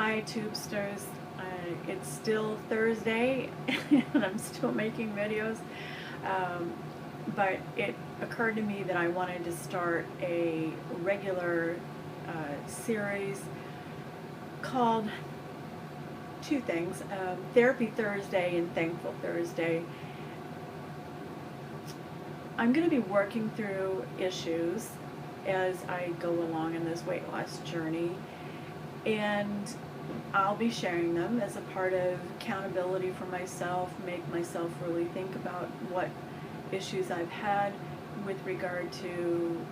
Hi, Tubesters. It's still Thursday, and I'm still making videos. Um, but it occurred to me that I wanted to start a regular series called two things, Therapy Thursday and Thankful Thursday. I'm going to be working through issues as I go along in this weight loss journey, and I'll be sharing them as a part of accountability for myself, make myself really think about what issues I've had with regard to,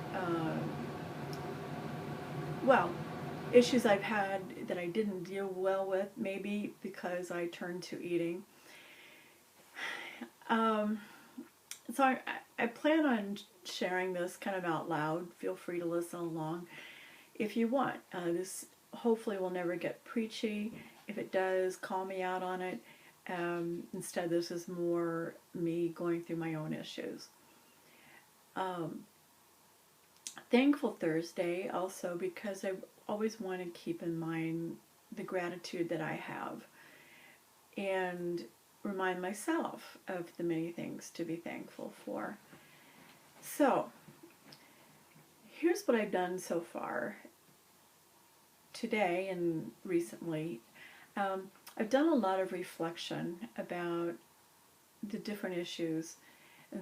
well, issues I've had that I didn't deal well with, maybe because I turned to eating. So I plan on sharing this kind of out loud. Feel free to listen along if you want. This hopefully will never get preachy. If it does, call me out on it. Instead, this is more me going through my own issues. Thankful Thursday also because I always want to keep in mind the gratitude that I have and remind myself of the many things to be thankful for. So, here's what I've done so far today and recently. I've done a lot of reflection about the different issues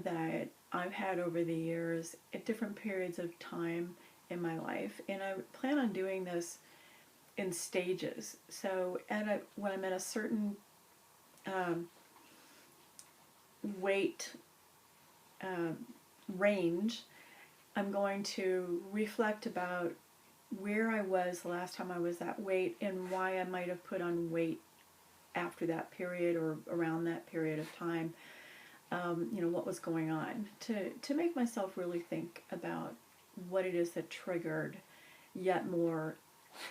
that I've had over the years at different periods of time in my life, and I plan on doing this in stages. So when I'm at a certain weight range, I'm going to reflect about where I was the last time I was that weight and why I might have put on weight after that period or around that period of time. What was going on to make myself really think about what it is that triggered yet more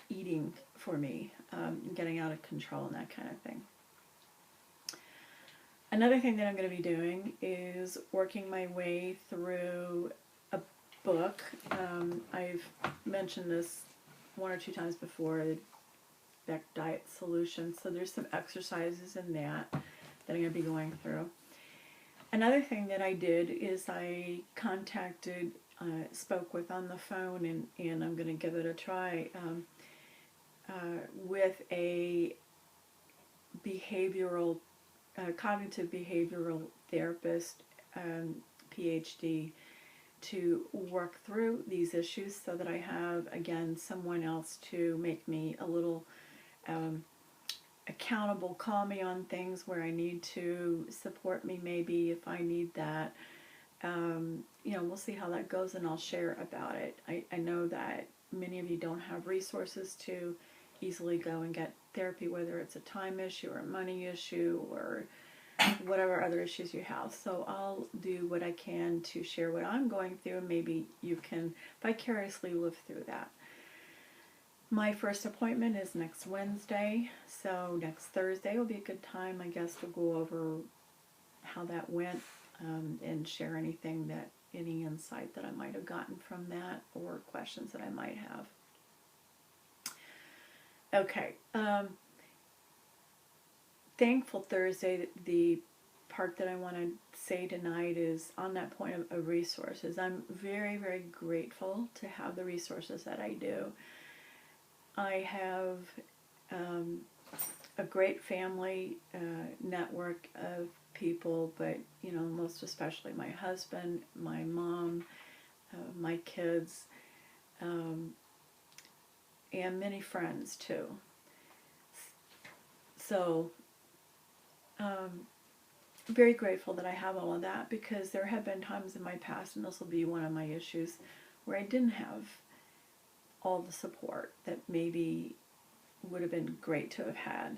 eating for me, getting out of control and that kind of thing. Another thing that I'm going to be doing is working my way through a book. I've mentioned this one or two times before, the Beck Diet Solution. So there's some exercises in that I'm going to be going through. Another thing that I did is I contacted, spoke with on the phone, and I'm going to give it a try, with a cognitive behavioral therapist, PhD, to work through these issues so that I have, again, someone else to make me a little accountable, call me on things where I need to, support me maybe if I need that. We'll see how that goes, and I'll share about it. I know that many of you don't have resources to easily go and get therapy, whether it's a time issue or a money issue or whatever other issues you have. So I'll do what I can to share what I'm going through, and maybe you can vicariously live through that. My first appointment is next Wednesday, so next Thursday will be a good time, I guess, to go over how that went, and share any insight that I might have gotten from that or questions that I might have. Okay, Thankful Thursday, the part that I want to say tonight is on that point of resources. I'm very, very grateful to have the resources that I do. I have a great family network of people, but most especially my husband, my mom, my kids, and many friends too. So very grateful that I have all of that, because there have been times in my past, and this will be one of my issues, where I didn't have all the support that maybe would have been great to have had.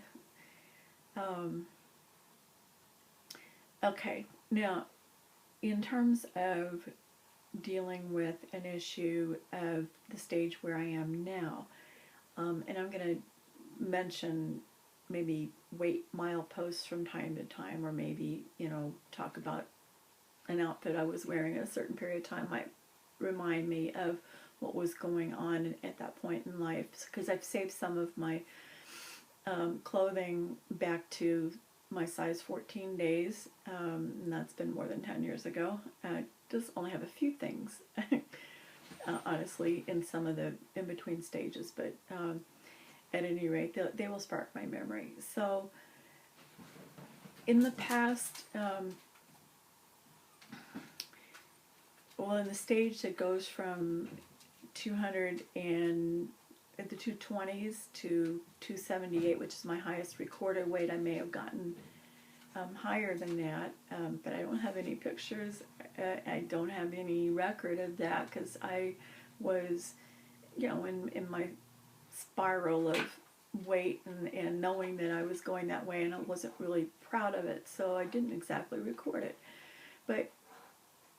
Okay, now in terms of dealing with an issue of the stage where I am now, and I'm going to mention maybe weight mileposts from time to time, or maybe talk about an outfit I was wearing at a certain period of time might remind me of what was going on at that point in life, because I've saved some of my clothing back to my size 14 days, and that's been more than 10 years ago. Just only have a few things, honestly, in some of the in-between stages, but at any rate, they will spark my memory. So in the past, well, in the stage that goes from 200 and at the 220s to 278, which is my highest recorded weight, I may have gotten higher than that, but I don't have any pictures. I don't have any record of that because I was, in my spiral of weight and knowing that I was going that way, and I wasn't really proud of it, so I didn't exactly record it. But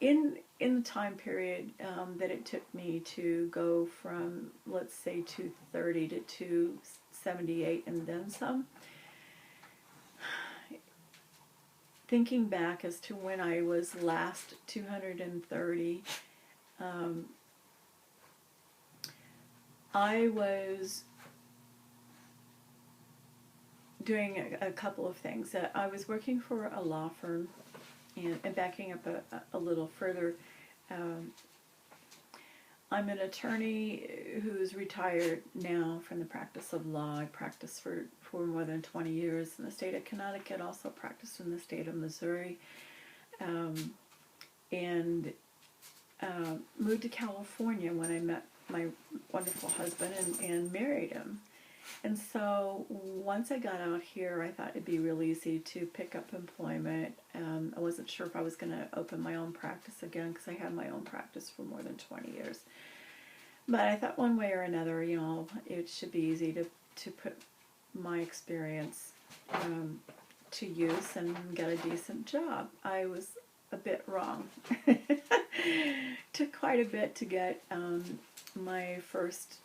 in the time period that it took me to go from, let's say, 230 to 278 and then some, thinking back as to when I was last 230, I was doing a couple of things. I was working for a law firm, and backing up a little further, I'm an attorney who's retired now from the practice of law. I practiced for more than 20 years in the state of Connecticut, also practiced in the state of Missouri, and moved to California when I met my wonderful husband and married him. And so once I got out here, I thought it'd be real easy to pick up employment. I wasn't sure if I was going to open my own practice again because I had my own practice for more than 20 years. But I thought one way or another, it should be easy to put my experience to use and get a decent job. I was a bit wrong. Took quite a bit to get my first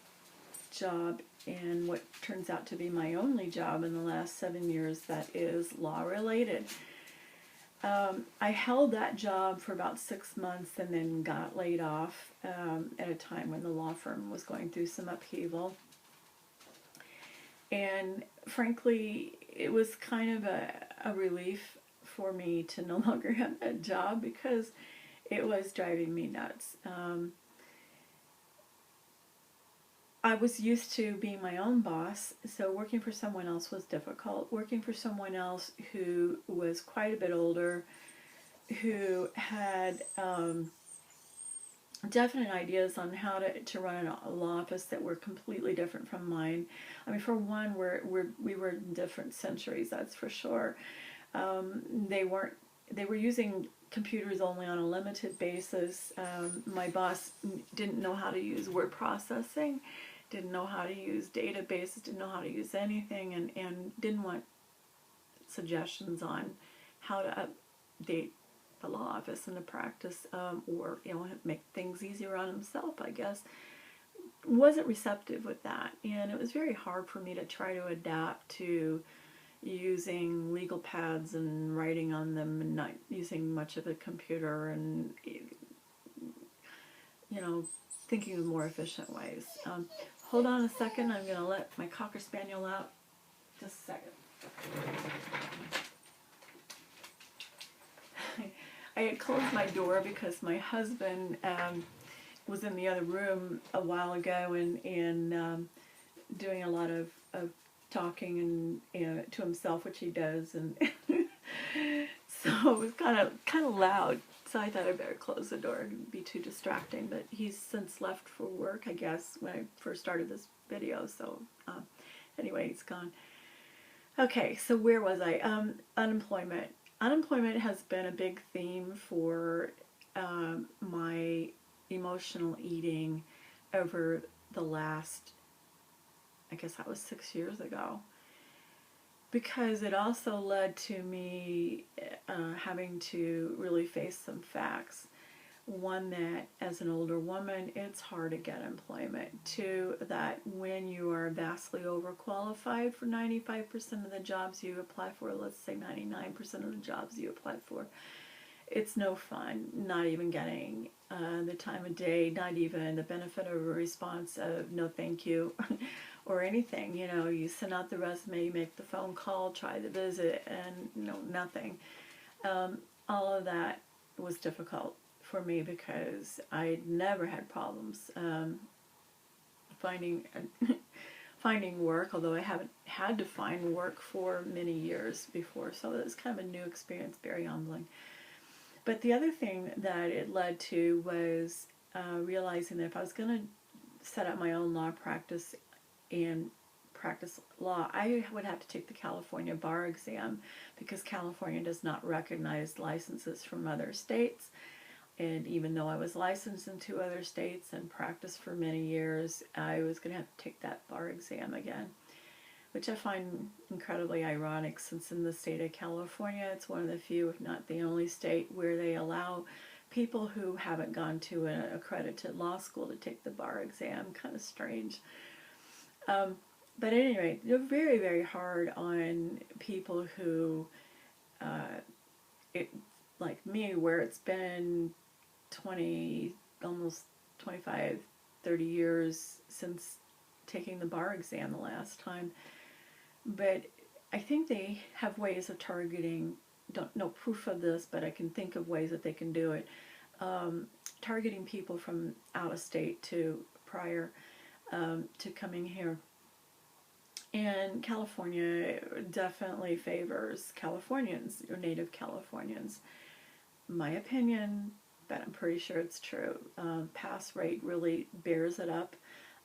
job in what turns out to be my only job in the last 7 years that is law related. I held that job for about 6 months and then got laid off at a time when the law firm was going through some upheaval. And frankly, it was kind of a relief for me to no longer have that job because it was driving me nuts. I was used to being my own boss, so working for someone else was difficult. Working for someone else who was quite a bit older, who had definite ideas on how to run a law office that were completely different from mine. I mean, for one, we were in different centuries, that's for sure. They were using computers only on a limited basis. My boss didn't know how to use word processing, didn't know how to use databases, didn't know how to use anything, and didn't want suggestions on how to update the law office and the practice, or make things easier on himself, I guess. Wasn't receptive with that, and it was very hard for me to try to adapt to using legal pads and writing on them and not using much of a computer and thinking of more efficient ways. Hold on a second, I'm going to let my Cocker Spaniel out. Just a second. I had closed my door because my husband was in the other room a while ago and doing a lot of talking and to himself, which he does, and so it was kind of loud. So I thought I'd better close the door and be too distracting. But he's since left for work, I guess, when I first started this video. So anyway, he's gone. Okay, so where was I? Unemployment. Unemployment has been a big theme for my emotional eating over the last, I guess that was 6 years ago, because it also led to me having to really face some facts. One, that as an older woman, it's hard to get employment. Two, that when you are vastly overqualified for 95% of the jobs you apply for, let's say 99% of the jobs you apply for, it's no fun, not even getting the time of day, not even the benefit of a response of no thank you, or anything. You know, you send out the resume, you make the phone call, try the visit, and nothing. All of that was difficult for me because I never had problems finding finding work, although I haven't had to find work for many years before, so it was kind of a new experience, very humbling. But the other thing that it led to was realizing that if I was going to set up my own law practice and practice law, I would have to take the California bar exam because California does not recognize licenses from other states. And even though I was licensed in 2 other states and practiced for many years, I was going to have to take that bar exam again, which I find incredibly ironic since in the state of California, it's one of the few, if not the only state, where they allow people who haven't gone to an accredited law school to take the bar exam. Kind of strange. But anyway, they're very, very hard on people who, like me, where it's been 20, almost 25, 30 years since taking the bar exam the last time. But I think they have ways of targeting, don't know proof of this, but I can think of ways that they can do it, targeting people from out of state prior to coming here. And California definitely favors Californians, or native Californians. My opinion, but I'm pretty sure it's true. Pass rate really bears it up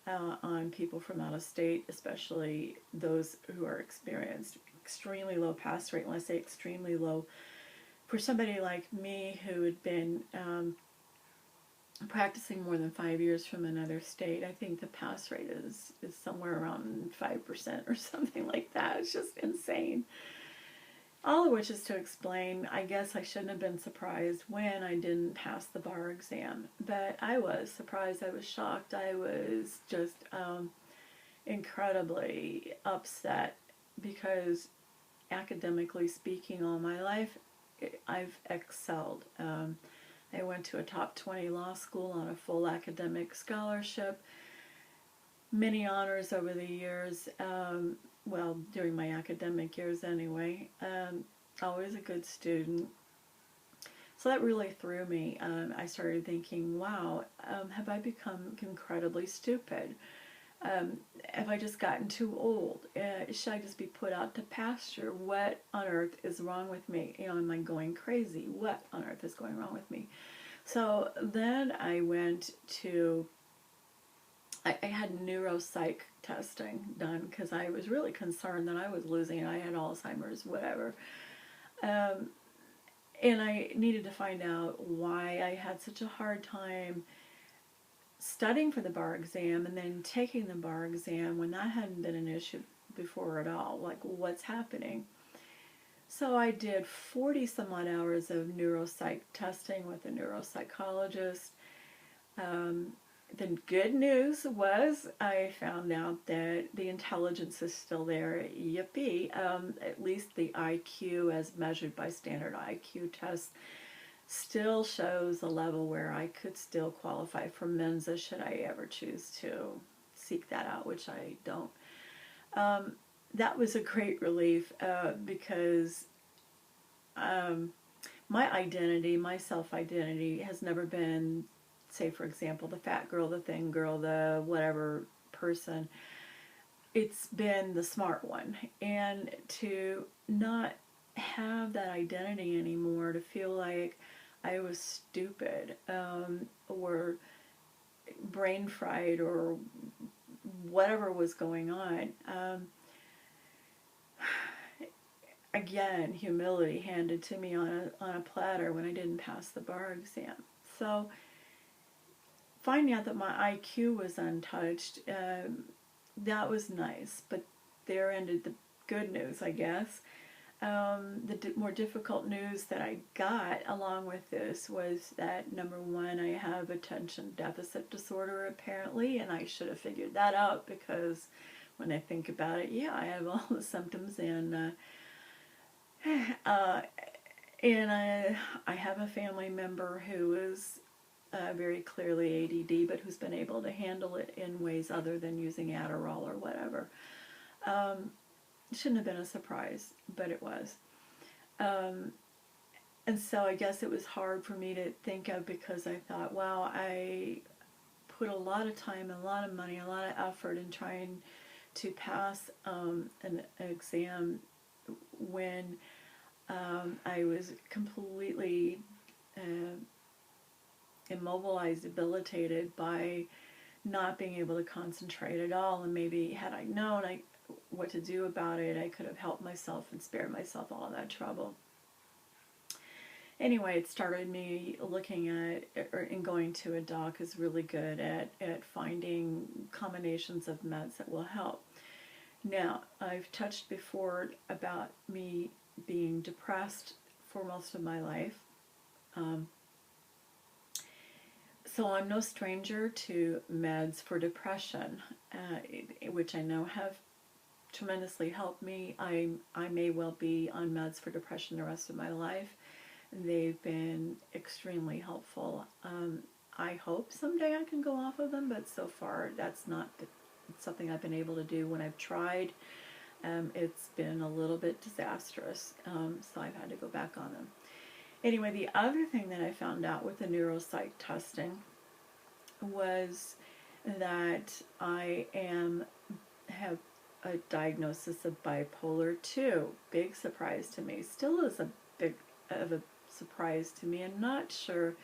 on people from out of state, especially those who are experienced. Extremely low pass rate. When I say extremely low, for somebody like me who had been practicing more than 5 years from another state, I think the pass rate is somewhere around 5% or something like that. It's just insane. All of which is to explain, I guess I shouldn't have been surprised when I didn't pass the bar exam. But I was surprised, I was shocked, I was just incredibly upset because academically speaking all my life, I've excelled. I went to a top 20 law school on a full academic scholarship, many honors over the years. Well, during my academic years anyway, always a good student. So that really threw me. I started thinking, wow, have I become incredibly stupid? Have I just gotten too old? Should I just be put out to pasture? What on earth is wrong with me? Am I going crazy? What on earth is going wrong with me? So then I went to I had neuropsych testing done because I was really concerned that I was losing it. I had Alzheimer's, whatever. And I needed to find out why I had such a hard time studying for the bar exam and then taking the bar exam when that hadn't been an issue before at all. Like, what's happening? So I did 40 some odd hours of neuropsych testing with a neuropsychologist. The good news was I found out that the intelligence is still there. Yippee. At least the IQ as measured by standard IQ tests still shows a level where I could still qualify for Mensa should I ever choose to seek that out, which I don't. That was a great relief because my identity, my self-identity has never been, say for example, the fat girl, the thin girl, the whatever person. It's been the smart one. And to not have that identity anymore, to feel like I was stupid or brain fried or whatever was going on. Again, humility handed to me on a platter when I didn't pass the bar exam. So finding out that my IQ was untouched, that was nice. But there ended the good news, I guess. The more difficult news that I got along with this was that, number one, I have attention deficit disorder apparently, and I should have figured that out because when I think about it, yeah, I have all the symptoms, and I have a family member who is very clearly ADD, but who's been able to handle it in ways other than using Adderall or whatever. It shouldn't have been a surprise, but it was. And so I guess it was hard for me to think of, because I thought, wow, I put a lot of time, a lot of money, a lot of effort in trying to pass an exam when I was completely immobilized, debilitated by not being able to concentrate at all. And maybe had I known what to do about it, I could have helped myself and spared myself all of that trouble. Anyway, it started me looking at, and going to a doc is really good at finding combinations of meds that will help. Now, I've touched before about me being depressed for most of my life. So I'm no stranger to meds for depression, which I know have tremendously helped me. I may well be on meds for depression the rest of my life. They've been extremely helpful. I hope someday I can go off of them, but so far that's not something I've been able to do. When I've tried, it's been a little bit disastrous, so I've had to go back on them. Anyway, the other thing that I found out with the neuropsych testing was that I have a diagnosis of bipolar 2. Big surprise to me. Still is a big of a surprise to me. I'm not sure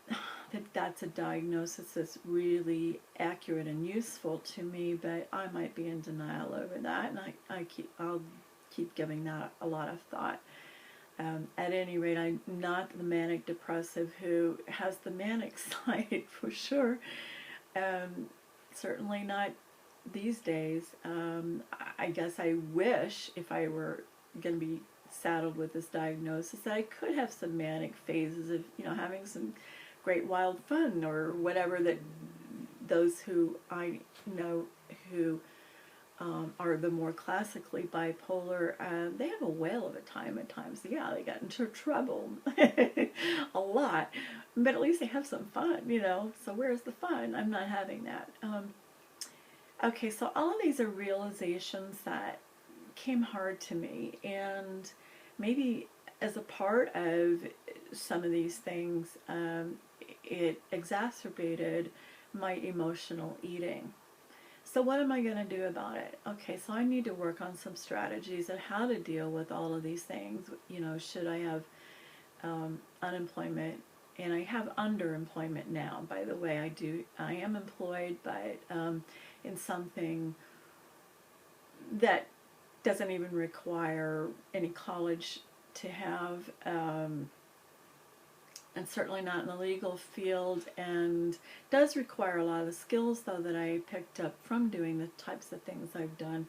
that that's a diagnosis that's really accurate and useful to me, but I might be in denial over that, and I'll keep giving that a lot of thought. At any rate, I'm not the manic depressive who has the manic side for sure. Certainly not these days. I guess I wish, if I were going to be saddled with this diagnosis, that I could have some manic phases of, having some great wild fun or whatever that those who I know who are the more classically bipolar, they have a whale of a time at times. Yeah, they got into trouble a lot, but at least they have some fun, so where's the fun? I'm not having that. Okay, so all of these are realizations that came hard to me, and maybe as a part of some of these things, it exacerbated my emotional eating. So what am I going to do about it? Okay, so I need to work on some strategies on how to deal with all of these things. Should I have unemployment? And I have underemployment now, by the way. I am employed, but in something that doesn't even require any college to have, and certainly not in the legal field, and does require a lot of the skills, though, that I picked up from doing the types of things I've done.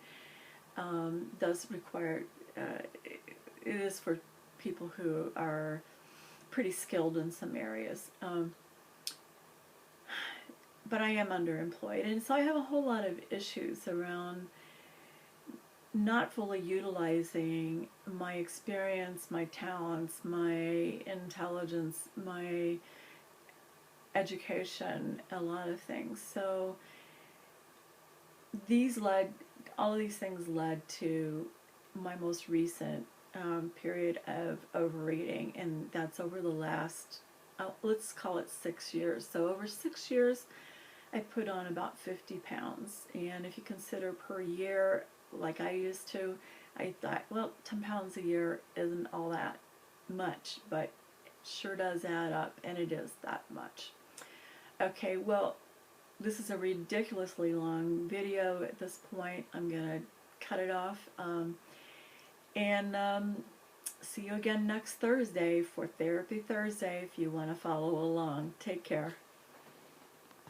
Does require, it is for people who are pretty skilled in some areas. But I am underemployed, and so I have a whole lot of issues around not fully utilizing my experience, my talents, my intelligence, my education, a lot of things. So all of these things led to my most recent period of overeating, and that's over the last, let's call it 6 years. So over 6 years, I put on about 50 pounds, and if you consider per year, like I used to, I thought, well, 10 pounds a year isn't all that much, but it sure does add up, and it is that much. Okay, well, this is a ridiculously long video at this point. I'm going to cut it off, and see you again next Thursday for Therapy Thursday if you want to follow along. Take care.